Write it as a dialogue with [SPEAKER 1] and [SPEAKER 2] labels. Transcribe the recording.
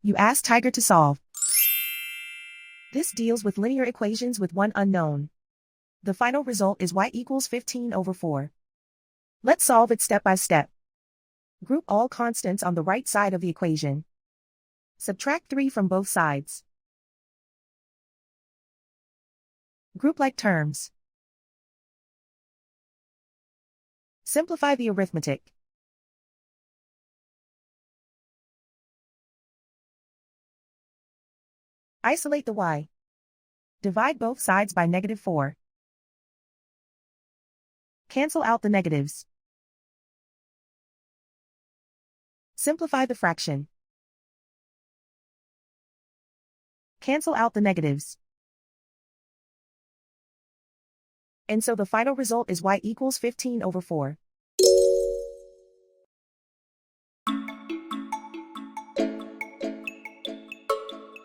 [SPEAKER 1] You ask Tiger to solve. This deals with linear equations with one unknown. The final result is y equals 15/4. Let's solve it step by step. Group all constants on the right side of the equation. Subtract 3 from both sides. Group like terms. Simplify the arithmetic. Isolate the y. Divide both sides by -4. Cancel out the negatives. Simplify the fraction. Cancel out the negatives. And so the final result is y equals 15/4.